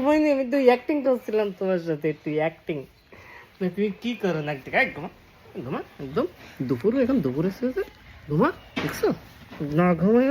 ঘুমাইনি, আমি তো অ্যাক্টিং করছিলাম তোমার সাথে, একটু অ্যাক্টিং। তুমি কি করো না একটু, ঘুমা ঘুমা, একদম দুপুর, এখন দুপুর এসে ঘুমা, দেখছো না ঘুমাই